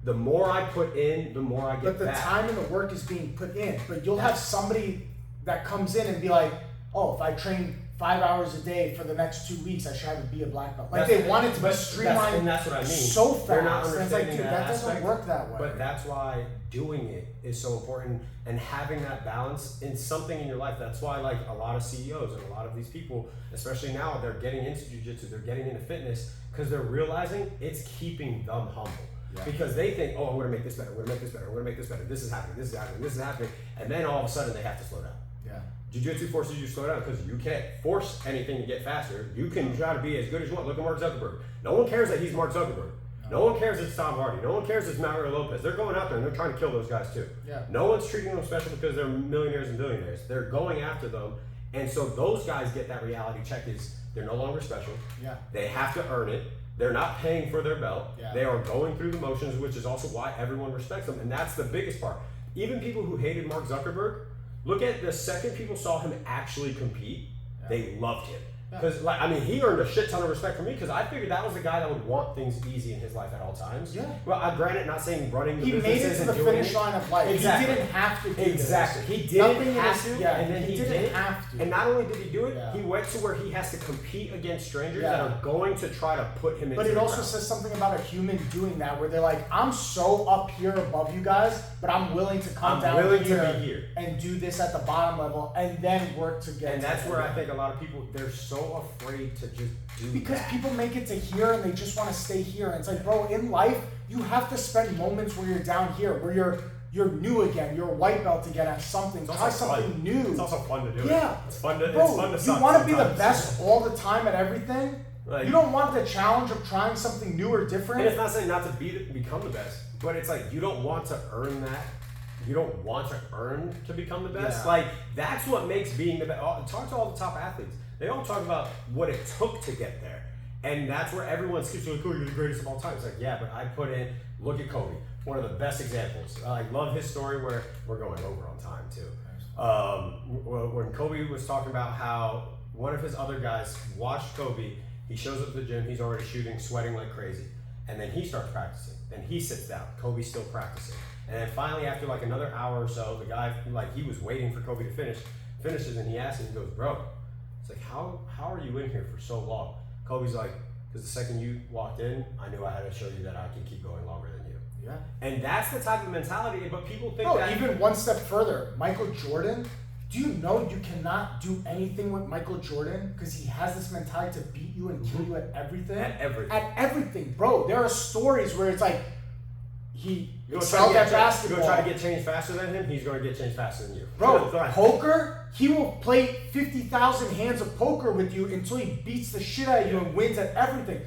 Speaker 2: the more I put in, the more I get
Speaker 1: But the
Speaker 2: back.
Speaker 1: time and the work is being put in. But you'll have somebody that comes in and be like, "Oh, if I train 5 hours a day for the next 2 weeks, I should have to be a black belt." Like they want it to be streamlined,
Speaker 2: and that's what I mean.
Speaker 1: so fast.
Speaker 2: They're not
Speaker 1: And it's like,
Speaker 2: understanding
Speaker 1: dude, that doesn't
Speaker 2: aspect,
Speaker 1: work that way.
Speaker 2: But that's why doing it is so important, and having that balance in something in your life. That's why, like, a lot of CEOs and a lot of these people, especially now, they're getting into jiu-jitsu, they're getting into fitness because they're realizing it's keeping them humble.
Speaker 1: Yeah.
Speaker 2: Because they think, "Oh, I'm going to make this better. I'm going to make this better. I'm going to make this better. This is happening. This is happening. This is happening," and then all of a sudden they have to slow down.
Speaker 1: Yeah.
Speaker 2: Jiu-jitsu forces you to slow down because you can't force anything to get faster. You can try to be as good as you want. Look at Mark Zuckerberg. No one cares that he's Mark Zuckerberg. No one cares it's Tom Hardy. No one cares it's Mario Lopez. They're going out there and they're trying to kill those guys too.
Speaker 1: Yeah.
Speaker 2: No one's treating them special because they're millionaires and billionaires. They're going after them. And so those guys get that reality check is they're no longer special.
Speaker 1: Yeah.
Speaker 2: They have to earn it. They're not paying for their belt.
Speaker 1: Yeah.
Speaker 2: They are going through the motions, which is also why everyone respects them. And that's the biggest part. Even people who hated Mark Zuckerberg, look at the second people saw him actually compete, they loved him. Because, like, I mean, he earned a shit ton of respect from me because I figured that was the guy that would want things easy in his life at all times.
Speaker 1: Yeah.
Speaker 2: Well, granted, not saying running the
Speaker 1: He made it
Speaker 2: businesses
Speaker 1: to
Speaker 2: and
Speaker 1: the
Speaker 2: doing
Speaker 1: finish
Speaker 2: it.
Speaker 1: line of life.
Speaker 2: Exactly.
Speaker 1: He didn't have to do
Speaker 2: Exactly.
Speaker 1: this.
Speaker 2: He didn't
Speaker 1: Nothing
Speaker 2: have
Speaker 1: is-
Speaker 2: to,
Speaker 1: yeah,
Speaker 2: and then he
Speaker 1: didn't
Speaker 2: did.
Speaker 1: have to.
Speaker 2: And not only did he do it,
Speaker 1: Yeah.
Speaker 2: he went to where he has to compete against strangers
Speaker 1: Yeah.
Speaker 2: that are going to try to put him into
Speaker 1: But it
Speaker 2: the
Speaker 1: also
Speaker 2: ground.
Speaker 1: says something about a human doing that, where they're like, "I'm so up here above you guys, but I'm willing to come
Speaker 2: I'm
Speaker 1: down
Speaker 2: willing to
Speaker 1: here,
Speaker 2: be here."
Speaker 1: and do this at the bottom level, and then work to get."
Speaker 2: And
Speaker 1: to
Speaker 2: that's
Speaker 1: the
Speaker 2: where I
Speaker 1: end.
Speaker 2: think a lot of people, they're so afraid to just do
Speaker 1: Because
Speaker 2: that.
Speaker 1: people make it to here and they just want to stay here. And it's like, bro, in life, you have to spend moments where you're down here, where you're new again, you're a white belt again at something.
Speaker 2: It's
Speaker 1: Try
Speaker 2: also
Speaker 1: something
Speaker 2: fun.
Speaker 1: new.
Speaker 2: It's also fun to do it.
Speaker 1: Yeah.
Speaker 2: It's fun to,
Speaker 1: Bro,
Speaker 2: it's fun to
Speaker 1: you
Speaker 2: suck
Speaker 1: want to be the
Speaker 2: sometimes.
Speaker 1: best all the time at everything.
Speaker 2: Like-
Speaker 1: You don't want the challenge of trying something new or
Speaker 2: And
Speaker 1: different.
Speaker 2: it's not saying not to become the best, but it's like you don't want to earn that. You don't want to earn to become the best.
Speaker 1: Yeah.
Speaker 2: Like that's what makes being the best. Talk to all the top athletes. They all talk about what it took to get there, and that's where everyone skips like, "Oh, you're the greatest of all time." It's like, yeah, but I put in. Look at Kobe, one of the best examples. I love his story. Where we're going over on time too. When Kobe was talking about how one of his other guys watched Kobe, he shows up to the gym, he's already shooting, sweating like crazy. And then he starts practicing. And he sits down. Kobe's still practicing. And then finally, after like another hour or so, the guy, like he was waiting for Kobe to finishes, and he asks him, he goes, "Bro," it's like, how are you in here for so long? Kobe's like, "Because the second you walked in, I knew I had to show you that I can keep going longer than you."
Speaker 1: Yeah.
Speaker 2: And that's the type of mentality, but people think
Speaker 1: No,
Speaker 2: that...
Speaker 1: even one step further, Michael Jordan. Do you know you cannot do anything with Michael Jordan because he has this mentality to beat you and kill you at everything?
Speaker 2: At everything.
Speaker 1: At everything, bro. There are stories where it's like he
Speaker 2: You go
Speaker 1: excelled at
Speaker 2: You
Speaker 1: basketball.
Speaker 2: go try to get changed faster than him, he's going to get changed faster than you.
Speaker 1: Bro,
Speaker 2: Right.
Speaker 1: poker, he will play 50,000 hands of poker with you until he beats the shit out of you and wins at everything.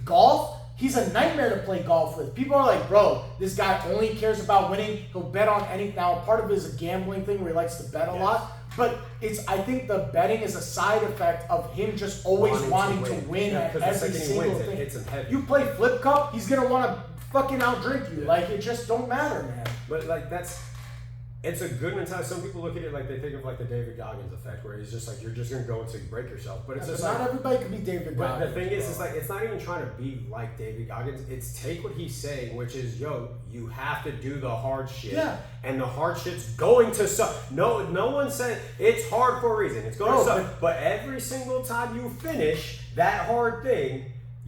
Speaker 1: Golf, he's a nightmare to play golf with. People are like, "Bro, this guy only cares about winning. He'll bet on anything." Now, part of it is a gambling thing where he likes to bet a lot. But I think the betting is a side effect of him just always wanting to win
Speaker 2: Yeah,
Speaker 1: at
Speaker 2: 'cause the
Speaker 1: every
Speaker 2: second he
Speaker 1: single
Speaker 2: wins, it
Speaker 1: thing.
Speaker 2: hits him heavy.
Speaker 1: You play flip cup, he's gonna want to fucking outdrink you. Like, it just don't matter, man.
Speaker 2: But like it's a good mentality. Some people look at it like they think of like the David Goggins effect, where he's just like, you're just gonna go until you break yourself. But it's
Speaker 1: But
Speaker 2: just
Speaker 1: not
Speaker 2: like,
Speaker 1: everybody can be David
Speaker 2: but
Speaker 1: Goggins.
Speaker 2: the thing is,
Speaker 1: bro.
Speaker 2: it's like it's not even trying to be like David Goggins. It's take what he's saying, which is, yo, you have to do the hard shit,
Speaker 1: Yeah.
Speaker 2: and the hard shit's going to suck. No one said it's hard for a reason. It's going to
Speaker 1: Bro,
Speaker 2: suck. But every single time you finish that hard thing,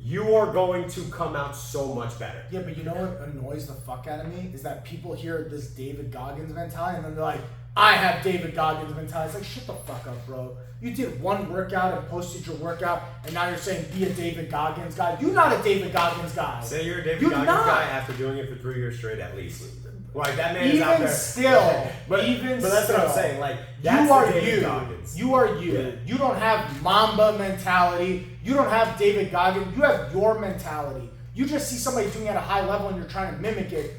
Speaker 2: you are going to come out so much better.
Speaker 1: Yeah, but you know what annoys the fuck out of me is that people hear this David Goggins mentality and then they're like, "I have David Goggins mentality." It's like, shut the fuck up, bro. You did one workout and posted your workout, and now you're saying be a David Goggins guy. You're not a David Goggins guy.
Speaker 2: Say you're a David
Speaker 1: You're
Speaker 2: Goggins
Speaker 1: not.
Speaker 2: guy after doing it for 3 years straight, at least. Like that man is out
Speaker 1: Even
Speaker 2: there.
Speaker 1: still,
Speaker 2: but that's what I'm
Speaker 1: still,
Speaker 2: saying. Like that's
Speaker 1: you are
Speaker 2: the David
Speaker 1: you.
Speaker 2: Goggins.
Speaker 1: You are you.
Speaker 2: Yeah.
Speaker 1: You don't have Mamba mentality. You don't have David Goggins. You have your mentality. You just see somebody doing it at a high level and you're trying to mimic it.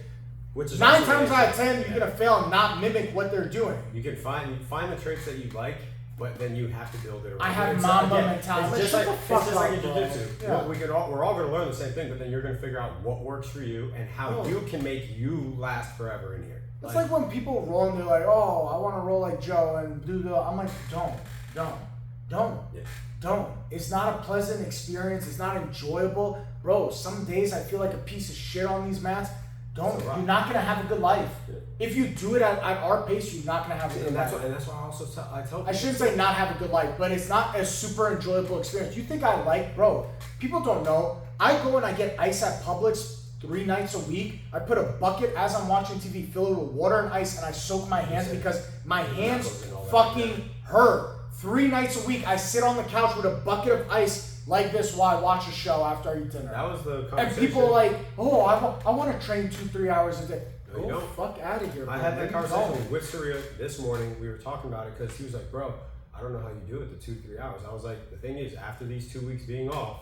Speaker 2: Which is
Speaker 1: 9
Speaker 2: also
Speaker 1: times
Speaker 2: the
Speaker 1: out of
Speaker 2: issue.
Speaker 1: 10, you're gonna fail and not mimic what they're doing.
Speaker 2: You can find the traits that you like but then you have to build it around.
Speaker 1: I have
Speaker 2: it.
Speaker 1: Mamba
Speaker 2: Again,
Speaker 1: mentality.
Speaker 2: It's just
Speaker 1: Shut
Speaker 2: like
Speaker 1: the fuck
Speaker 2: it's just like
Speaker 1: up,
Speaker 2: in
Speaker 1: bro.
Speaker 2: jiu-jitsu.
Speaker 1: Yeah.
Speaker 2: We're all going to learn the same thing, but then you're going to figure out what works for you and how
Speaker 1: Oh.
Speaker 2: you can make you last forever in here.
Speaker 1: It's like when people roll and they're like, oh, I want to roll like Joe and do the. I'm like, don't.
Speaker 2: Yeah.
Speaker 1: Don't. It's not a pleasant experience. It's not enjoyable. Bro, some days I feel like a piece of shit on these mats. Don't.
Speaker 2: It's a rock.
Speaker 1: You're not going to have a good life.
Speaker 2: Yeah.
Speaker 1: If you do it at our pace, you're not going to have a good
Speaker 2: And
Speaker 1: life.
Speaker 2: that's why I also tell people.
Speaker 1: I shouldn't say not have a good life, but it's not a super enjoyable experience. You think I like, bro, people don't know. I go and I get ice at Publix 3 nights a week. I put a bucket as I'm watching TV, fill it with water and ice, and I soak my hands because my hands fucking hurt. 3 nights a week, I sit on the couch with a bucket of ice like this while I watch a show after I eat dinner.
Speaker 2: That was the
Speaker 1: And
Speaker 2: conversation.
Speaker 1: people are like, oh, I want to train 2-3 hours a day.
Speaker 2: No, you
Speaker 1: Go
Speaker 2: don't.
Speaker 1: fuck out of here, bro.
Speaker 2: I had
Speaker 1: Where
Speaker 2: that
Speaker 1: you
Speaker 2: conversation
Speaker 1: going?
Speaker 2: with Surya this morning. We were talking about it because he was like, bro, I don't know how you do it the 2-3 hours. I was like, the thing is, after these 2 weeks being off,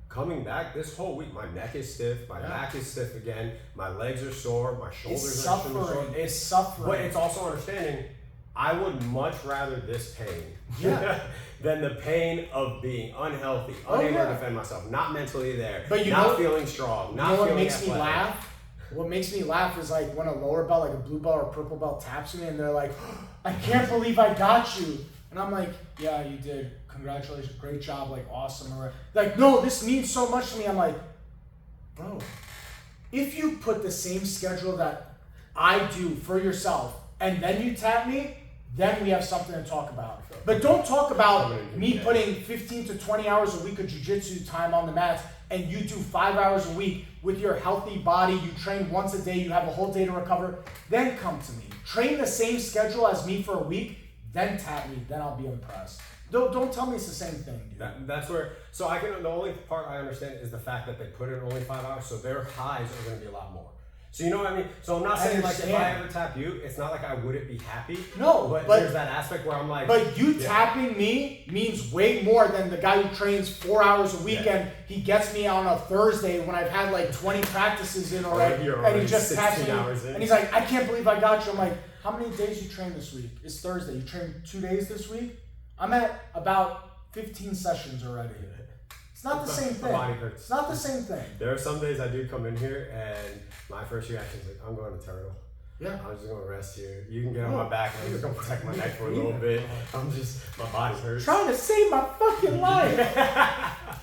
Speaker 2: coming back this whole week, my neck is stiff, my back is stiff again, my legs are sore, my shoulders
Speaker 1: It's
Speaker 2: are sore.
Speaker 1: suffering. It's suffering.
Speaker 2: But it's also understanding I would much rather this pain
Speaker 1: Yeah.
Speaker 2: than the pain of being unhealthy,
Speaker 1: Oh,
Speaker 2: unable
Speaker 1: yeah.
Speaker 2: to defend myself, not mentally there,
Speaker 1: But you
Speaker 2: not
Speaker 1: know-
Speaker 2: feeling strong, not
Speaker 1: You know what
Speaker 2: feeling
Speaker 1: makes me
Speaker 2: athletic.
Speaker 1: laugh? What makes me laugh is like when a lower belt, like a blue belt or purple belt, taps me and they're like, I can't believe I got you. And I'm like, yeah, you did. Congratulations. Great job. Like, awesome. Or like, no, this means so much to me. I'm like, bro, if you put the same schedule that I do for yourself and then you tap me, then we have something to talk about. But don't talk about me putting 15 to 20 hours a week of jiu-jitsu time on the mats and you do 5 hours a week with your healthy body, you train once a day, you have a whole day to recover, then come to me. Train the same schedule as me for a week, then tap me, then I'll be impressed. Don't tell me it's the same thing, dude.
Speaker 2: That's where. So I can. The only part I understand is the fact that they put in only 5 hours, so their highs are going to be a lot more. So you know what I mean. So I'm not
Speaker 1: I
Speaker 2: saying like if I
Speaker 1: understand.
Speaker 2: ever tap you, it's not like I wouldn't be happy.
Speaker 1: No,
Speaker 2: but
Speaker 1: but-
Speaker 2: there's that aspect where I'm like.
Speaker 1: But you
Speaker 2: Yeah.
Speaker 1: tapping me means way more than the guy who trains 4 hours a week
Speaker 2: Yeah.
Speaker 1: and he gets me on a Thursday when I've had like 20 practices in already,
Speaker 2: You're
Speaker 1: and he
Speaker 2: already
Speaker 1: just taps
Speaker 2: 16
Speaker 1: me
Speaker 2: hours in.
Speaker 1: and he's like, I can't believe I got you. I'm like, how many days you train this week? It's Thursday. You trained 2 days this week? I'm at about 15 sessions already. It's not the same
Speaker 2: My
Speaker 1: thing.
Speaker 2: body hurts.
Speaker 1: It's not the same thing.
Speaker 2: There are some days I do come in here and my first reaction is like, I'm going to Turtle.
Speaker 1: Yeah.
Speaker 2: I'm just gonna rest here. You can get on my back and I'm just gonna protect my neck for a little bit. My body hurts.
Speaker 1: Trying to save my fucking life.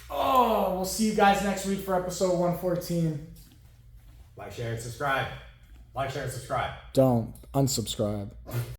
Speaker 1: Oh, we'll see you guys next week for episode 114.
Speaker 2: Like, share, and subscribe. Like, share, and subscribe.
Speaker 1: Don't unsubscribe.